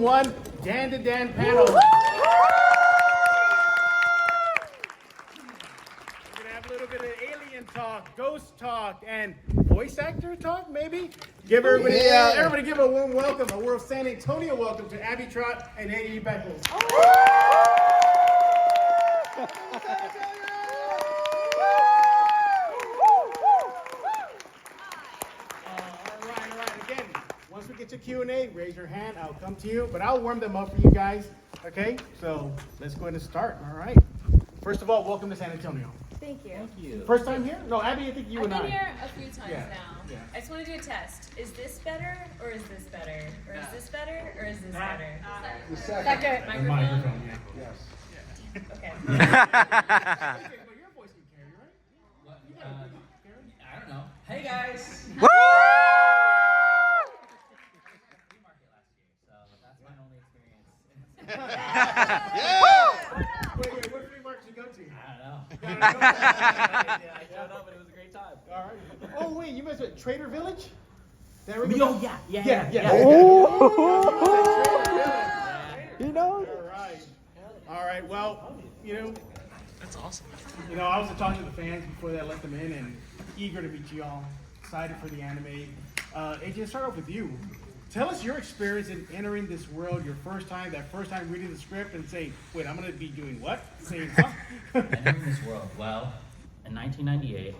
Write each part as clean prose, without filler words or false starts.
One Dandadan panel. We're gonna have a little bit of alien talk, ghost talk, and voice actor talk, maybe. Give everybody, everybody give a warm welcome, a World San Antonio welcome to Abby Trott and Eddie Beckles. Once we get to Q&A, raise your hand. I'll come to you, but I'll warm them up for you guys. Okay, so let's go ahead and start. All right. First of all, welcome to San Antonio. Thank you. Thank you. First time here? No, Abby, I think you and I. I've been here a few times now. Yeah. I just want to do a test. Is this better, or is this better, or is this better, or is this better? The second. Second. Microphone. Yeah. Yes. Okay. But your voice can carry, right? What? I don't know. Hey guys. Woo! Wait, what flea market did you go to? I don't know. Yeah, I showed up and it was a great time. all right. Oh, wait, you must have Trader Village? There we Oh, go. yeah. You know? All right, well, That's awesome. I was talking to the fans before I let them in and eager to meet you all, excited for the anime. AJ, start off with you. Tell us your experience in entering this world, that first time reading the script and saying, wait, I'm going to be doing what? Saying, huh? Entering this world. Well, in 1998,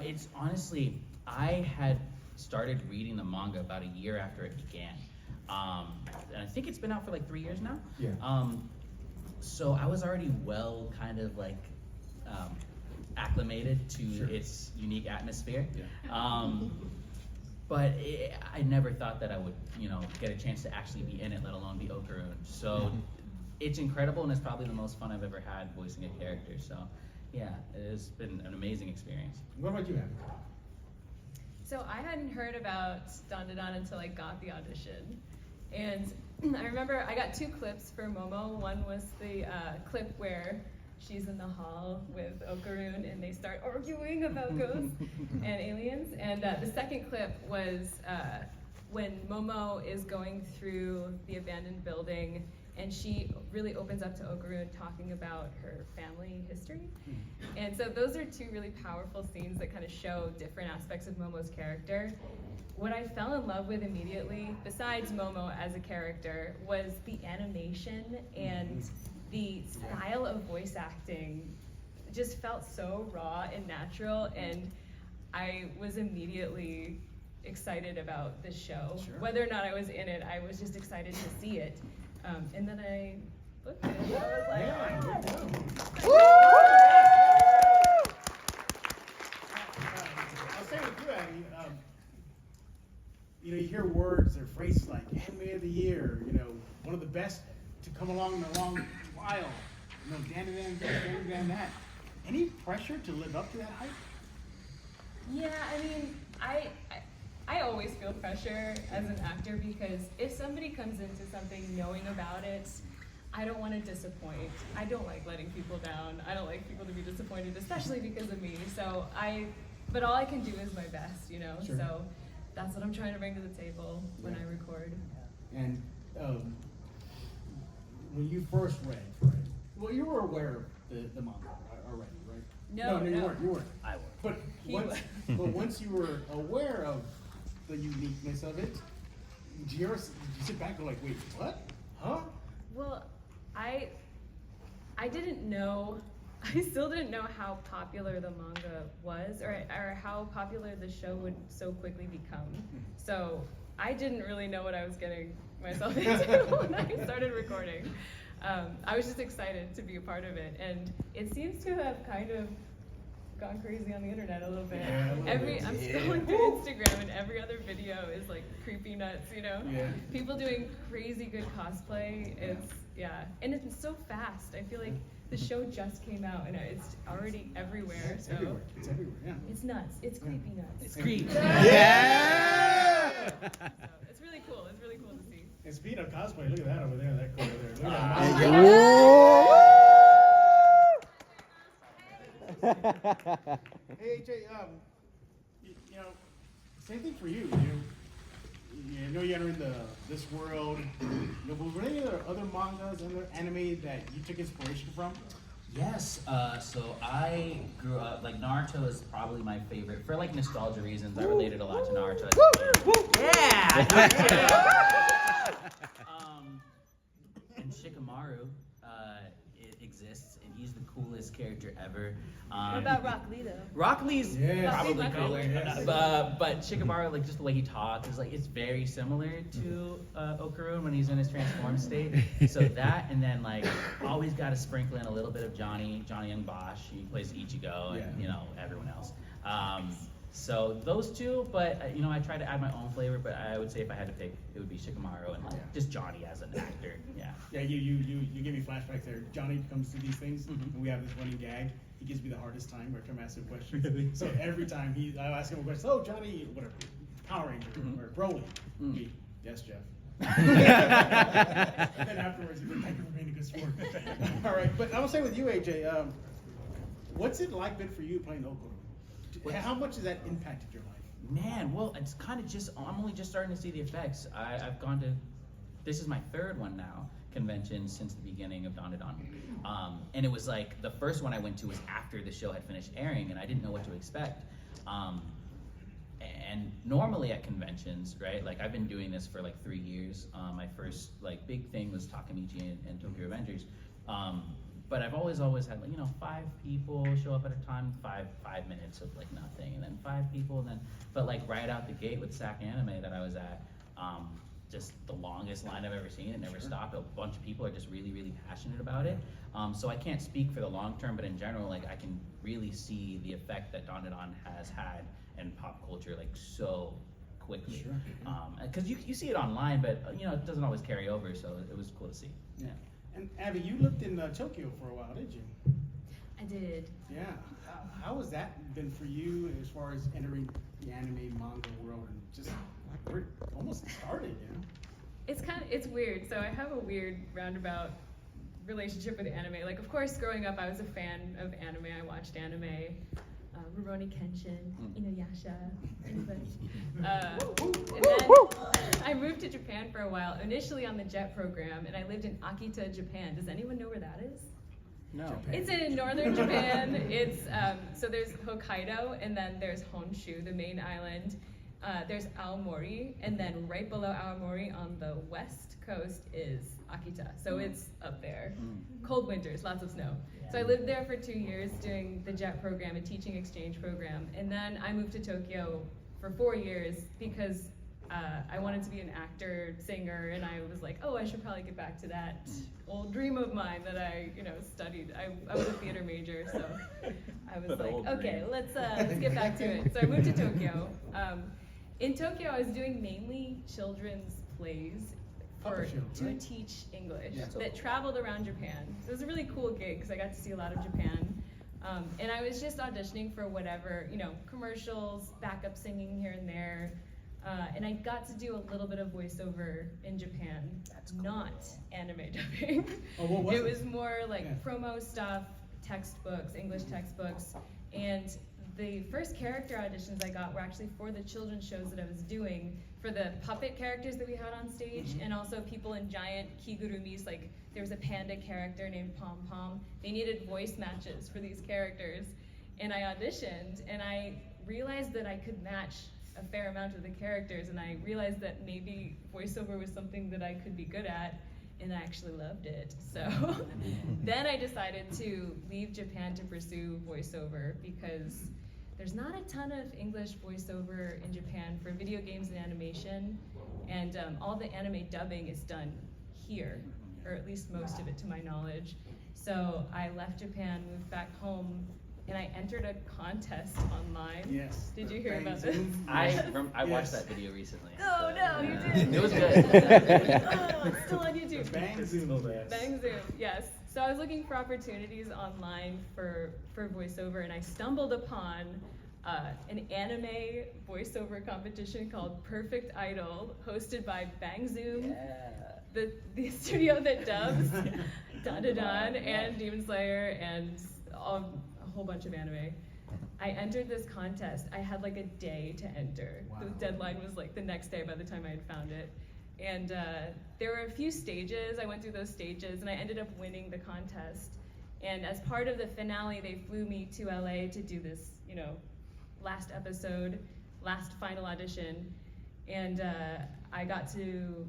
it's honestly, I had started reading the manga about a year after it began. And I think it's been out for like 3 years now. Yeah. So I was already acclimated to its unique atmosphere. Yeah. But I never thought that I would, get a chance to actually be in it, let alone be Okarun. So it's incredible, and it's probably the most fun I've ever had voicing a character. So yeah, it has been an amazing experience. What about you, Abby? So I hadn't heard about Dandadan until I got the audition. And I remember I got 2 clips for Momo. One was the clip where she's in the hall with Okarun and they start arguing about ghosts and aliens. And the second clip was when Momo is going through the abandoned building and she really opens up to Okarun talking about her family history. And so those are 2 really powerful scenes that kind of show different aspects of Momo's character. What I fell in love with immediately, besides Momo as a character, was the animation and the style of voice acting. Just felt so raw and natural, and I was immediately excited about the show. Sure. Whether or not I was in it, I was just excited to see it. And then I looked at it and I was like, I'll say with you, Abby, you hear words or phrases like anime of the year, one of the best to come along in a long while, Dandadan, that. Any pressure to live up to that hype? yeah, I mean, I always feel pressure as an actor because if somebody comes into something knowing about it, I don't want to disappoint. I don't like letting people down. I don't like people to be disappointed, especially because of me. But all I can do is my best, Sure. So that's what I'm trying to bring to the table when I record. And when you first read for it, well, you were aware of the manga already, right? No. You weren't. I was. But once you were aware of the uniqueness of it, did you sit back and go like, wait, what? Huh? Well, I didn't know, I still didn't know how popular the manga was or how popular the show would so quickly become. So I didn't really know what I was getting myself into when I started recording. I was just excited to be a part of it, and it seems to have kind of gone crazy on the internet a little bit. Yeah, I'm scrolling through Instagram and every other video is like creepy nuts, Yeah. People doing crazy good cosplay. And it's so fast. I feel like the show just came out and it's already everywhere. It's So everywhere. It's everywhere, yeah. it's nuts. It's creepy nuts. It's creepy. Yeah! So it's really cool. It's really cool to see. And speaking of cosplay, look at that over there, that color there. Look at that. Hey, AJ, same thing for you. I know you're entering this world. Were there any other mangas and other anime that you took inspiration from? Yes, so I grew up, like Naruto is probably my favorite, for like nostalgia reasons. I related a lot to Naruto. And Shikamaru, it exists, and he's the coolest character ever. What about Rock Lee though? Rock Lee's probably my cooler, favorite. but Shikamaru, like just the way he talks, is like it's very similar to Okarun when he's in his transformed state. So that, and then like always got to sprinkle in a little bit of Johnny Young Bosch. He plays Ichigo, and you know everyone else. So those two, but you know I try to add my own flavor. But I would say if I had to pick, it would be Shikamaru and like just Johnny as an actor. Yeah. Yeah, you give me flashbacks there. Johnny comes to these things, and we have this running gag. He gives me the hardest time every time I ask him questions. Really? So every time I ask him a question, oh Johnny, whatever, Power Ranger or Broly. Me, yes, Jeff. And then afterwards, he's like, thank you for being a good sport. All right, but I will say with you, AJ, what's it like been for you playing Okarun? How much has that impacted your life? Man, well, it's kind of just, I'm only just starting to see the effects. I've gone to, this is my third one now, convention since the beginning of Dandadan. And it was like, the first one I went to was after the show had finished airing, and I didn't know what to expect. And normally at conventions, right, like I've been doing this for like 3 years. My first like big thing was Takamichi and Tokyo Avengers. But I've always had like, you know, 5 people show up at a time, five minutes of like nothing, and then 5 people, and then, but like right out the gate with SAC Anime that I was at, just the longest line I've ever seen. It never stopped. A bunch of people are just really, really passionate about it. So I can't speak for the long term, but in general, like I can really see the effect that Dandadan has had in pop culture, like so quickly. Because you see it online, but you know it doesn't always carry over. So it was cool to see. Yeah. And Abby, you lived in Tokyo for a while, did you? I did. Yeah. How has that been for you as far as entering the anime manga world and just where it almost started, you know? It's weird. So I have a weird roundabout relationship with anime. Like, of course, growing up, I was a fan of anime. I watched anime, Rurouni Kenshin, Inuyasha, anybody. And then I moved to Japan for a while, initially on the JET program, and I lived in Akita, Japan. Does anyone know where that is? No. It's in northern Japan. It's so there's Hokkaido, and then there's Honshu, the main island. There's Aomori, and then right below Aomori on the west coast is Akita. So it's up there. Cold winters, lots of snow. So I lived there for 2 years doing the JET program, a teaching exchange program, and then I moved to Tokyo for 4 years because I wanted to be an actor, singer, and I was like, oh, I should probably get back to that old dream of mine that I, studied. I was a theater major, so I was like, okay, let's get back to it. So I moved to Tokyo. In Tokyo, I was doing mainly children's plays to teach English that traveled around Japan. So it was a really cool gig because I got to see a lot of Japan. And I was just auditioning for whatever, commercials, backup singing here and there. And I got to do a little bit of voiceover in Japan. That's cool. Not anime dubbing. Oh, what was it? Was more like promo stuff, textbooks, English textbooks. And the first character auditions I got were actually for the children's shows that I was doing, for the puppet characters that we had on stage, and also people in giant kigurumis, like there was a panda character named Pom Pom. They needed voice matches for these characters. And I auditioned, and I realized that I could match a fair amount of the characters, and I realized that maybe voiceover was something that I could be good at, and I actually loved it. So then I decided to leave Japan to pursue voiceover because there's not a ton of English voiceover in Japan for video games and animation, and all the anime dubbing is done here, or at least most of it to my knowledge. So I left Japan, moved back home, and I entered a contest online. Yes. Did you hear about this? I watched that video recently. Oh no, you didn't. It was good. Oh, it's still on YouTube. Bang Zoom. Bang Zoom, yes. So I was looking for opportunities online for voiceover, and I stumbled upon an anime voiceover competition called Perfect Idol, hosted by Bang Zoom, the studio that dubs Dandadan and Demon Slayer and a whole bunch of anime. I entered this contest. I had like a day to enter. Wow. The deadline was like the next day by the time I had found it. And there were a few stages. I went through those stages and I ended up winning the contest. And as part of the finale, they flew me to LA to do this, you know, last episode, last final audition. And I got to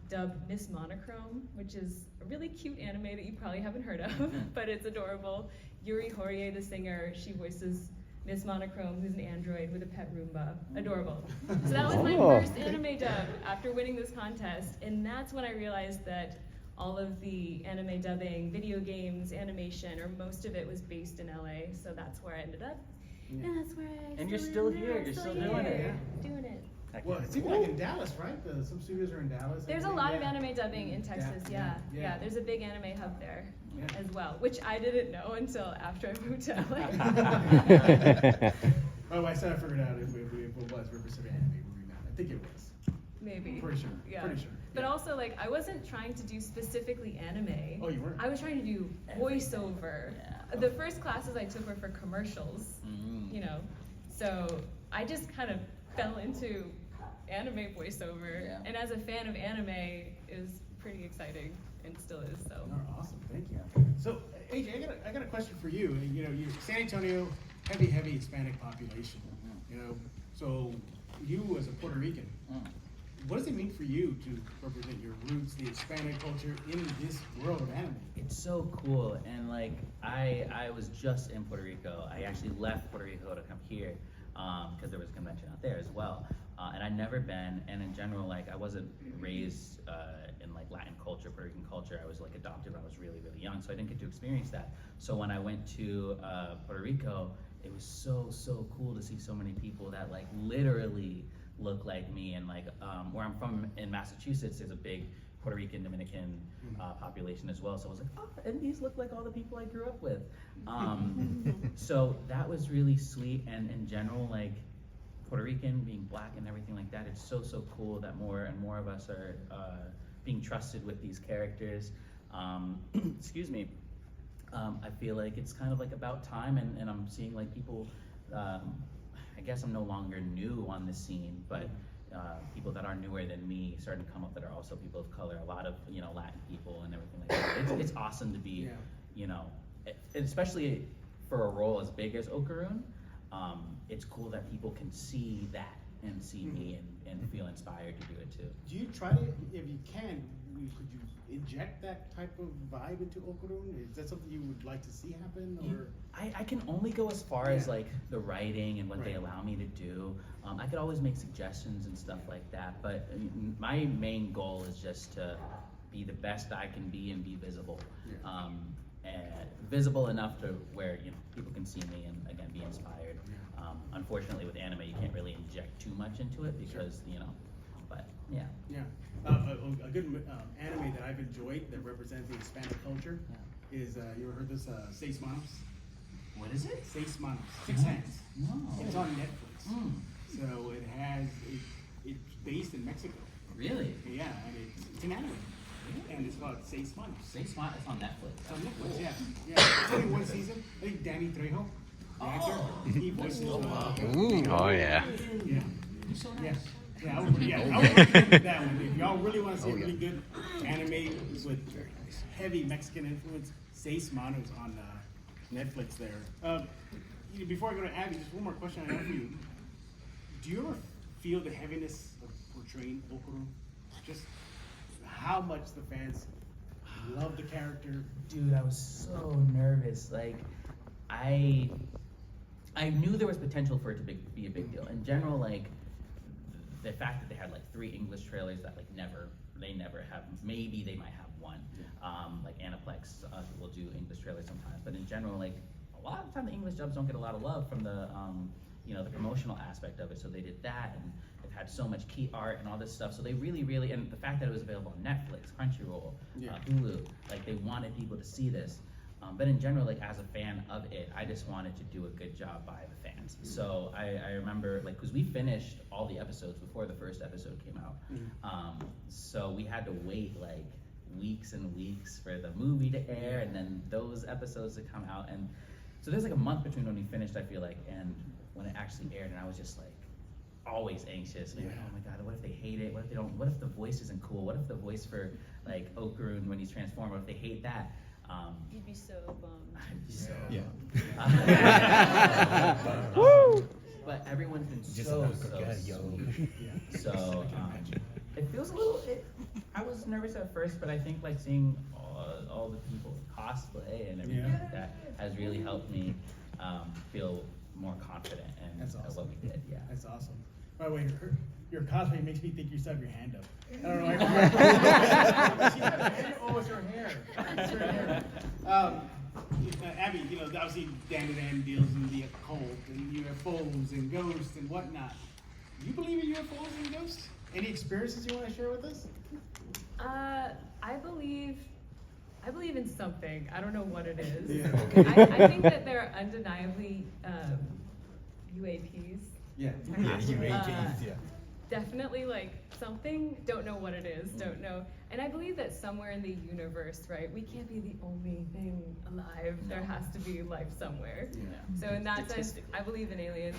dub Miss Monochrome, which is a really cute anime that you probably haven't heard of, but it's adorable. Yuri Horie, the singer, she voices Miss Monochrome, who's an android with a pet Roomba. Adorable. So that was my first anime dub after winning this contest, and that's when I realized that all of the anime dubbing, video games, animation, or most of it was based in LA, so that's where I ended up. Yeah. And that's where I And you're still here, you're still doing it. Yeah. Doing it. Well, it seems like in Dallas, right? Some studios are in Dallas. There's a lot of anime dubbing in Texas, Yeah. yeah. There's a big anime hub there Yeah. as well, which I didn't know until after I moved to LA. My wife said I figured out if it was represented anime movie now. I think it was. Maybe. Pretty sure. Yeah. Pretty sure. But Yeah. also, like, I wasn't trying to do specifically anime. Oh, you weren't? I was trying to do voiceover. Yeah. The first classes I took were for commercials, you know. So I just kind of fell into anime voiceover. Yeah. And as a fan of anime, it was pretty exciting and still is, so. Oh, awesome. Thank you. So, AJ, I got a question for you. You know, you San Antonio, heavy Hispanic population. You know, so you as a Puerto Rican, what does it mean for you to represent your roots, the Hispanic culture in this world of anime? It's so cool, and like I was just in Puerto Rico. I actually left Puerto Rico to come here because there was a convention out there as well, and I'd never been. And in general, like I wasn't raised in like Latin culture, Puerto Rican culture. I was like adopted when I was really young, so I didn't get to experience that. So when I went to Puerto Rico, it was so cool to see so many people that like literally look like me. And like where I'm from in Massachusetts, there's a big Puerto Rican, Dominican population as well. So I was like, oh, and these look like all the people I grew up with. So that was really sweet. And in general, like Puerto Rican, being black and everything like that, it's so cool that more and more of us are being trusted with these characters. Excuse me. I feel like it's kind of like about time, and I'm seeing like people, I guess I'm no longer new on the scene, but people that are newer than me starting to come up that are also people of color, a lot of, you know, Latin people and everything like that. It's awesome to be, you know, especially for a role as big as Okarun, it's cool that people can see that and see me and feel inspired to do it too. Do you try to, if you can, could you inject that type of vibe into Okarun? Is that something you would like to see happen, or? I can only go as far as Yeah. like the writing and what they Right. allow me to do. I could always make suggestions and stuff like that, but my main goal is just to be the best I can be and be visible. Yeah. And visible enough to where, you know, people can see me and again be inspired. Unfortunately with anime you can't really inject too much into it because, you know, but yeah. Yeah. A good anime that I've enjoyed that represents the Hispanic culture is, you ever heard this, Seis Manos? What is it? Seis Manos, 6 hands. No. It's on Netflix. So it's based in Mexico. Really? Yeah, and it's an anime. And it's called Seis Manos. Say Smart, it's on Netflix. It's on Netflix, yeah. It's only one season. I think Danny Trejo, the actor, he voices Oh yeah. Yeah. You're so Yeah. nice. I would recommend that one. If y'all really want to see a really good anime with heavy Mexican influence, Seis Manos on Netflix there. Before I go to Abby, just one more question I have for you. Do you ever feel the heaviness of portraying Okarun? Just how much the fans love the character? Dude, I was so nervous. Like, I knew there was potential for it to be a big deal. In general, like, the fact that they had like 3 English trailers that like they never have, maybe they might have one. Like Aniplex will do English trailers sometimes, but in general, like a lot of the time the English dubs don't get a lot of love from the you know, the promotional aspect of it. So they did that, and they've had so much key art and all this stuff. So they really, and the fact that it was available on Netflix, Crunchyroll, Hulu, like they wanted people to see this. But in general, like as a fan of it, I just wanted to do a good job by the fans. So I remember, like, because we finished all the episodes before the first episode came out. So we had to wait like weeks and weeks for the movie to air and then those episodes to come out. And So there's like a month between when we finished, I feel like, and when it actually aired, and I was just like always anxious. Like, oh my god, what if they hate it? What if they don't? What if the voice isn't cool? What if the voice for like Okarun when he's transformed? What if they hate that? You'd be so bummed. I'd be so Yeah. bummed. But everyone's been Just so like so a yo. sweet. So it feels a little. I was nervous at first, but I think like seeing all the people cosplay and everything like that has really helped me feel more confident in That's awesome. what we did. Yeah. That's awesome. By the way, your cosplay makes me think you still have your hand up. I don't know. She had a hand. Oh, it's her hair. It's her hair. Abby, you know, obviously Dandadan deals in the occult and UFOs and ghosts and whatnot. Do you believe in UFOs and ghosts? Any experiences you want to share with us? I believe in something. I don't know what it is. Yeah. I think that there are undeniably UAPs. Yeah. Yeah. Definitely like something, don't know what it is, don't know. And I believe that somewhere in the universe, right, we can't be the only thing alive. There has to be life somewhere. So in that sense, I believe in aliens.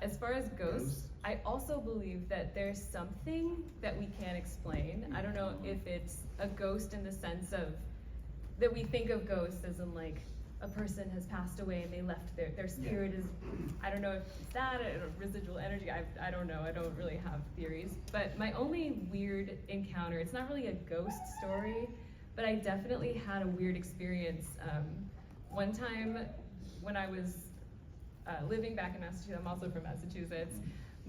As far as ghosts, I also believe that there's something that we can't explain. I don't know if it's a ghost in the sense of, that we think of ghosts as in like, a person has passed away and they left their spirit is, I don't know if it's that or residual energy, I don't know, I don't really have theories. But my only weird encounter, it's not really a ghost story, but I definitely had a weird experience. One time when I was living back in Massachusetts, I'm also from Massachusetts,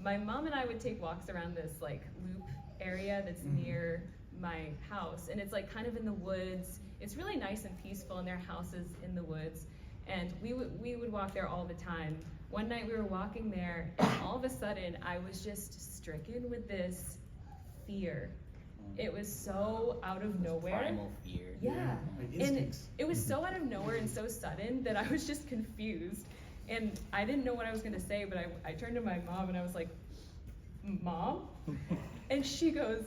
my mom and I would take walks around this like loop area that's near my house, and it's like kind of in the woods. It's really nice and peaceful, and their house is in the woods, and we would walk there all the time. One night we were walking there, and all of a sudden I was just stricken with this fear. It was so out of nowhere. Primal fear. Yeah, Like and instincts. it was so out of nowhere and so sudden that I was just confused, and I didn't know what I was gonna say, but I turned to my mom and I was like, "Mom?" And she goes,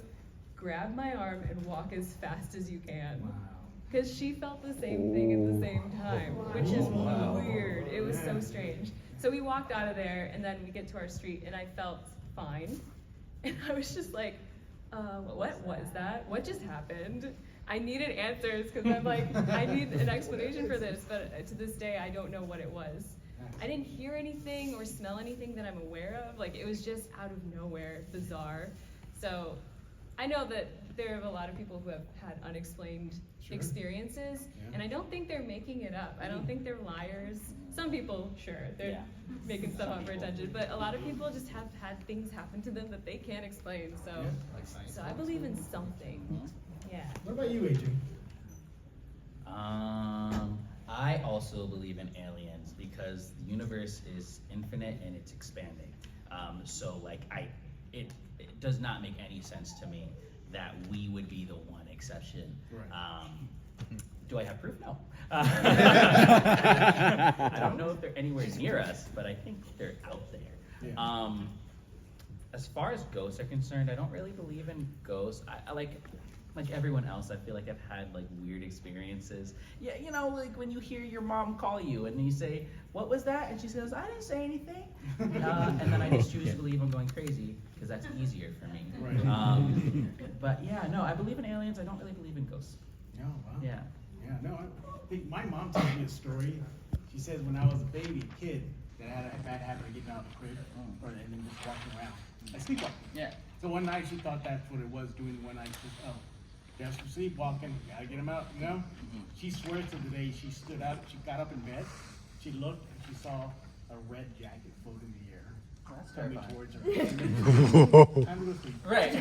"Grab my arm and walk as fast as you can." Wow. Because she felt the same thing at the same time, which is weird. It was so strange. So we walked out of there, and then we get to our street, and I felt fine. And I was just like, what was that? What just happened? I needed answers, because I'm like, I need an explanation for this, but to this day, I don't know what it was. I didn't hear anything or smell anything that I'm aware of. Like, it was just out of nowhere, bizarre. So I know that there are a lot of people who have had unexplained experiences, and I don't think they're making it up. I don't think they're liars. Some people, sure, they're making stuff up for attention, but a lot of people just have had things happen to them that they can't explain. So I believe in something. Yeah. What about you, AJ? I also believe in aliens because the universe is infinite and it's expanding. So like it does not make any sense to me that we would be the one exception. Right. Do I have proof? No. I don't know if they're anywhere near us, but I think they're out there. Yeah. As far as ghosts are concerned, I don't really believe in ghosts. I like everyone else, I feel like I've had like weird experiences. Yeah, you know, like when you hear your mom call you and you say, "What was that?" and she says, "I didn't say anything." And then I just choose to believe I'm going crazy because that's easier for me. Right. But yeah, no, I believe in aliens. I don't really believe in ghosts. Oh, wow. Yeah. Yeah, no, I think my mom told me a story. She says when I was a baby, a kid, that I had a bad habit of getting out of the crib and then just walking around. I sleepwalking. Yeah. So one night she thought that's what it was doing one night. She said, "Oh, there's some sleepwalking, gotta get him out," you know? She swears to the day she stood up, she got up in bed, she looked and she saw a red jacket float in the air. That's Coming terrifying. towards her. Time to go sleep. Right. To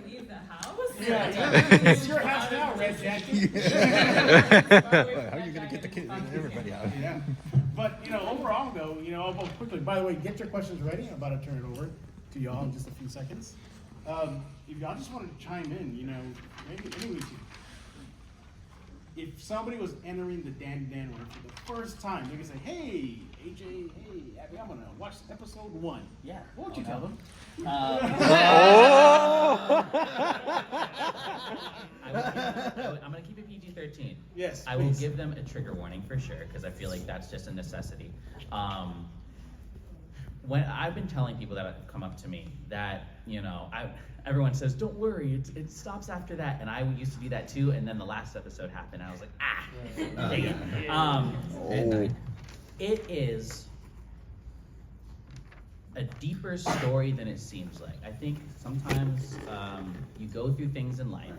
leave the house? Yeah, it's your house now, red jacket. How are you gonna get the kids and everybody out? Yeah, but you know, overall though, you know, I'll go quickly. By the way, get your questions ready. I'm about to turn it over to y'all in just a few seconds. If y'all just wanted to chime in, you know, maybe anyways, if somebody was entering the Dandadan world for the first time, they could say, "Hey, AJ, hey, Abby, I'm gonna watch episode 1." Yeah. What would you tell them? I'm gonna keep it PG-13. PG-13. Yes, I will please. give them a trigger warning for sure, because I feel like that's just a necessity. When I've been telling people that have come up to me that, you know, everyone says, don't worry, it stops after that. And I used to do that too. And then the last episode happened. And I was like, dang it. It is a deeper story than it seems like. I think sometimes you go through things in life,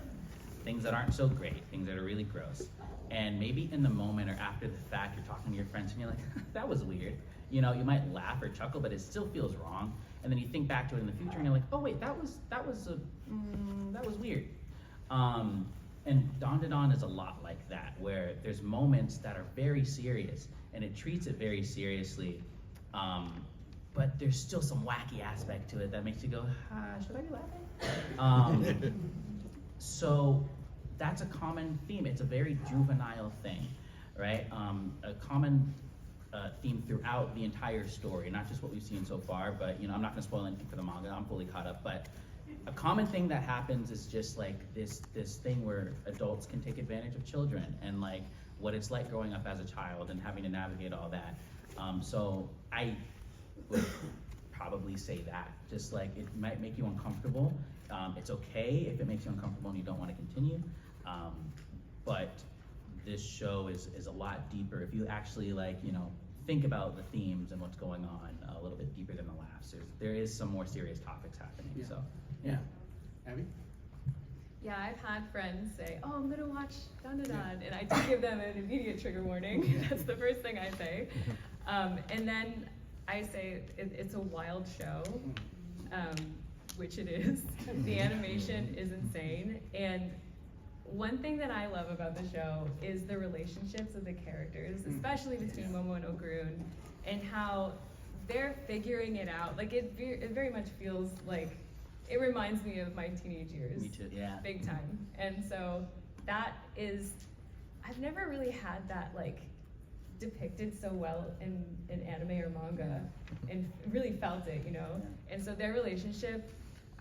things that aren't so great, things that are really gross. And maybe in the moment or after the fact, you're talking to your friends and you're like, that was weird. You know, you might laugh or chuckle, but it still feels wrong. And then you think back to it in the future and you're like, oh wait, that was weird. And Dandadan is a lot like that, where there's moments that are very serious and it treats it very seriously. But there's still some wacky aspect to it that makes you go, should I be laughing? So that's a common theme. It's a very juvenile thing, right? A common theme throughout the entire story, not just what we've seen so far, but you know, I'm not gonna spoil anything for the manga, I'm fully caught up, but a common thing that happens is just like this thing where adults can take advantage of children and like what it's like growing up as a child and having to navigate all that. So I would probably say that, just like it might make you uncomfortable. It's okay if it makes you uncomfortable and you don't want to continue, but this show is a lot deeper. If you actually like, you know, think about the themes and what's going on a little bit deeper than the laughs. There is some more serious topics happening. Yeah. So Yeah. Abby? Yeah, I've had friends say, oh, I'm gonna watch Dandadan, and I do give them an immediate trigger warning. That's the first thing I say. And then I say it's a wild show, which it is. The animation is insane, and one thing that I love about the show is the relationships of the characters, especially between Momo and Okurun, and how they're figuring it out. Like it very much feels like, it reminds me of my teenage years. me too, yeah. Big time. And so that is, I've never really had that like depicted so well in anime or manga, and really felt it, you know? And so their relationship,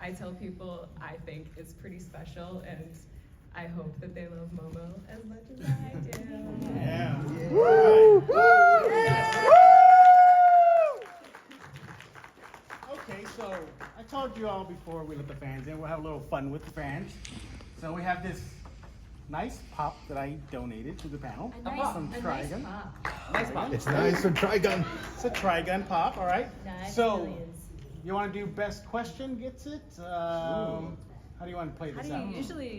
I tell people, I think is pretty special, and I hope that they love Momo as much as I do. Yeah. Okay, so I told you all before we let the fans in, we'll have a little fun with the fans. So we have this nice pop that I donated to the panel. From Trigun. Nice pop. It's nice from Trigun. It's a Trigun pop, all right? Nice So millions. you want to do best question gets it? How do you want to play How this do out? you usually